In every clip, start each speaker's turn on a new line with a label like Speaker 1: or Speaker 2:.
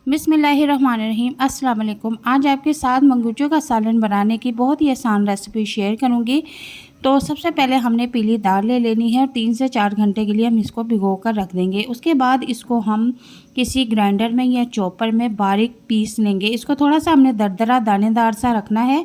Speaker 1: बिस्मिल्लाहिर्रहमानिर्रहीम। अस्सलाम वालेकुम। आज आपके साथ मंगूचों का सालन बनाने की बहुत ही आसान रेसिपी शेयर करूंगी। तो सबसे पहले हमने पीली दाल ले लेनी है और 3 से 4 घंटे के लिए हम इसको भिगो कर रख देंगे। उसके बाद इसको हम किसी ग्राइंडर में या चॉपर में बारीक पीस लेंगे। इसको थोड़ा सा हमने दरदरा दानेदार सा रखना है,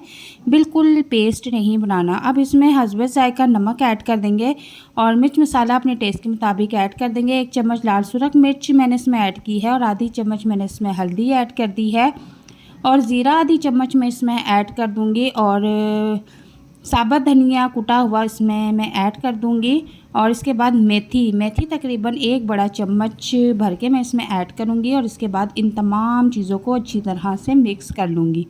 Speaker 1: बिल्कुल पेस्ट नहीं बनाना। अब इसमें हस्बे जायका नमक ऐड कर देंगे और मिर्च मसाला अपने टेस्ट के मुताबिक ऐड कर देंगे। 1 चम्मच लाल सुरख मिर्च मैंने इसमें ऐड की है और आधी चम्मच मैंने इसमें हल्दी ऐड कर दी है और ज़ीरा आधी चम्मच मैं इसमें ऐड कर दूँगी और साबुत धनिया कुटा हुआ इसमें मैं ऐड कर दूँगी। और इसके बाद मेथी तकरीबन 1 बड़ा चम्मच भर के मैं इसमें ऐड करूँगी और इसके बाद इन तमाम चीज़ों को अच्छी तरह से मिक्स कर लूँगी।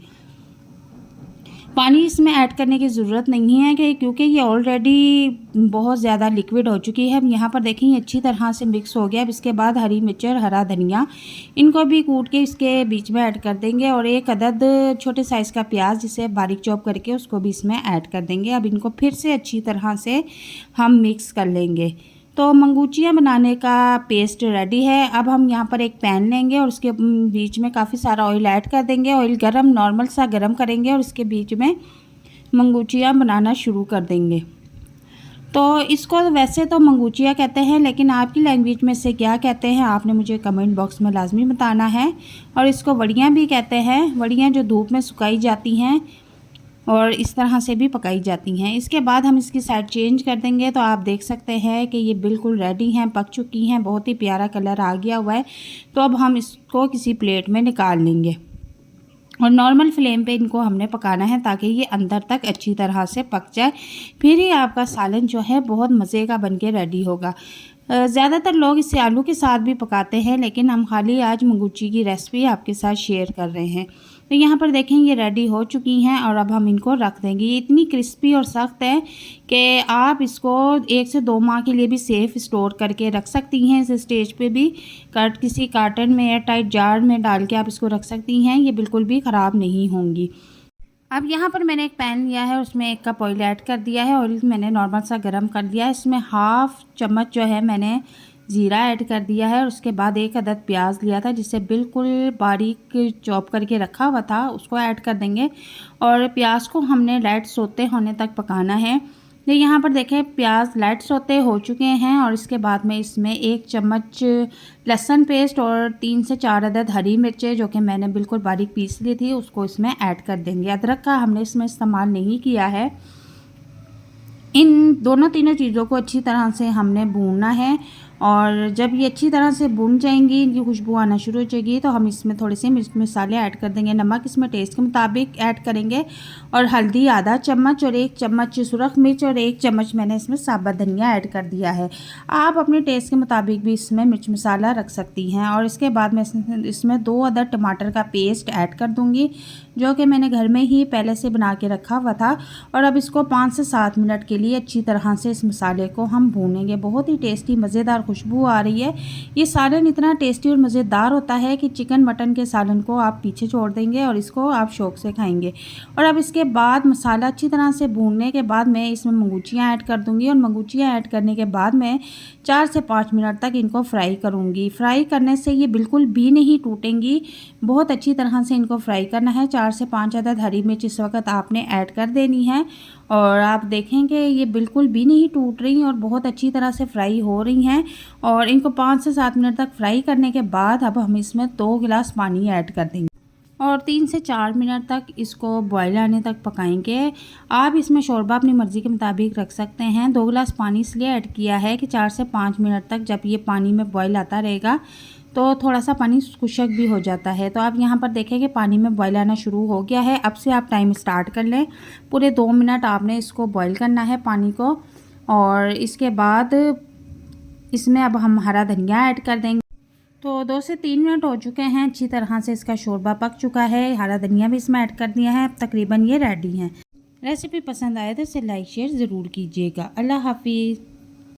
Speaker 1: पानी इसमें ऐड करने की ज़रूरत नहीं है क्योंकि ये ऑलरेडी बहुत ज़्यादा लिक्विड हो चुकी है। अब यहाँ पर देखें ये अच्छी तरह से मिक्स हो गया। अब इसके बाद हरी मिर्च और हरा धनिया इनको भी कूट के इसके बीच में ऐड कर देंगे और 1 अदद छोटे साइज़ का प्याज जिसे बारीक चॉप करके उसको भी इसमें ऐड कर देंगे। अब इनको फिर से अच्छी तरह से हम मिक्स कर लेंगे। तो मंगूचियाँ बनाने का पेस्ट रेडी है। अब हम यहाँ पर एक पैन लेंगे और उसके बीच में काफ़ी सारा ऑयल ऐड कर देंगे। ऑयल गरम नॉर्मल सा गरम करेंगे और इसके बीच में मंगूचियाँ बनाना शुरू कर देंगे। तो इसको वैसे तो मंगूचिया कहते हैं, लेकिन आपकी लैंग्वेज में से क्या कहते हैं आपने मुझे कमेंट बॉक्स में लाजमी बताना है। और इसको वड़ियाँ भी कहते हैं, वड़ियाँ जो धूप में सुखाई जाती हैं और इस तरह से भी पकाई जाती हैं। इसके बाद हम इसकी साइड चेंज कर देंगे। तो आप देख सकते हैं कि ये बिल्कुल रेडी हैं, पक चुकी हैं, बहुत ही प्यारा कलर आ गया हुआ है। तो अब हम इसको किसी प्लेट में निकाल लेंगे और नॉर्मल फ्लेम पे इनको हमने पकाना है ताकि ये अंदर तक अच्छी तरह से पक जाए। फिर ही आपका सालन जो है बहुत मज़े का बन के रेडी होगा। ज़्यादातर लोग इसे आलू के साथ भी पकाते हैं, लेकिन हम खाली आज मंगूची की रेसिपी आपके साथ शेयर कर रहे हैं। तो यहाँ पर देखें ये रेडी हो चुकी हैं और अब हम इनको रख देंगे। ये इतनी क्रिस्पी और सख्त है कि आप इसको 1 से 2 माह के लिए भी सेफ़ स्टोर करके रख सकती हैं। इस स्टेज पे भी किसी कार्टन में एयर टाइट जार में डाल के आप इसको रख सकती हैं, ये बिल्कुल भी ख़राब नहीं होंगी। अब यहाँ पर मैंने एक पैन लिया है, उसमें 1 कप ऑयल ऐड कर दिया है। ऑयल मैंने नॉर्मल सा गरम कर दिया है। इसमें हाफ़ चम्मच जो है मैंने ज़ीरा ऐड कर दिया है और उसके बाद 1 अदद प्याज लिया था जिसे बिल्कुल बारीक चॉप करके रखा हुआ था, उसको ऐड कर देंगे और प्याज को हमने लाइट सोते होने तक पकाना है। तो यहाँ पर देखें प्याज लाइट सोते हो चुके हैं और इसके बाद में इसमें 1 चम्मच लहसुन पेस्ट और 3 से 4 अदद हरी मिर्चें जो कि मैंने बिल्कुल बारीक पीस ली थी उसको इसमें ऐड कर देंगे। अदरक का हमने इसमें इस्तेमाल नहीं किया है। इन दोनों तीनों चीज़ों को अच्छी तरह से हमने भूनना है और जब ये अच्छी तरह से भून जाएंगी, इनकी खुशबू आना शुरू हो जाएगी, तो हम इसमें थोड़े से मिर्च मसाले ऐड कर देंगे। नमक इसमें टेस्ट के मुताबिक ऐड करेंगे और हल्दी आधा चम्मच और 1 चम्मच सुरख मिर्च और 1 चम्मच मैंने इसमें साबुत धनिया ऐड कर दिया है। आप अपने टेस्ट के मुताबिक भी इसमें मिर्च मसाला रख सकती हैं। और इसके बाद मैं इसमें 2 अदद टमाटर का पेस्ट ऐड कर दूँगी जो कि मैंने घर में ही पहले से बना के रखा हुआ था। और अब इसको 5 से 7 मिनट के लिए अच्छी तरह से इस मसाले को हम भूनेंगे। बहुत ही टेस्टी मज़ेदार खुशबू आ रही है। ये सालन इतना टेस्टी और मज़ेदार होता है कि चिकन मटन के सालन को आप पीछे छोड़ देंगे और इसको आप शौक़ से खाएंगे। और अब इसके बाद मसाला अच्छी तरह से भूनने के बाद मैं इसमें मंगूचियाँ ऐड कर दूँगी और मंगूचियाँ ऐड करने के बाद मैं 4 से 5 मिनट तक इनको फ्राई करूँगी। फ्राई करने से ये बिल्कुल भी नहीं टूटेंगी, बहुत अच्छी तरह से इनको फ्राई करना है। 4 से 5 अदद हरी मिर्च इस वक्त आपने ऐड कर देनी है और आप देखेंगे ये बिल्कुल भी नहीं टूट रही और बहुत अच्छी तरह से फ्राई हो रही हैं। और इनको 5 से 7 मिनट तक फ्राई करने के बाद अब हम इसमें 2 गिलास पानी ऐड कर देंगे और 3 से 4 मिनट तक इसको बॉयल आने तक पकाएंगे। आप इसमें शोरबा अपनी मर्ज़ी के मुताबिक रख सकते हैं। 2 गिलास पानी इसलिए ऐड किया है कि 4 से 5 मिनट तक जब ये पानी में बॉयल आता रहेगा तो थोड़ा सा पानी खुश्क भी हो जाता है। तो आप यहाँ पर देखें कि पानी में बॉयल आना शुरू हो गया है। अब से आप टाइम स्टार्ट कर लें। पूरे 2 मिनट आपने इसको बॉयल करना है पानी को और इसके बाद इसमें अब हम हरा धनिया ऐड कर देंगे। तो 2 से 3 मिनट हो चुके हैं, अच्छी तरह से इसका शोरबा पक चुका है। हरा धनिया भी इसमें ऐड कर दिया है। अब तकरीबन ये रेडी हैं। रेसिपी पसंद आए तो इसे लाइक शेयर ज़रूर कीजिएगा। अल्लाह हाफिज़।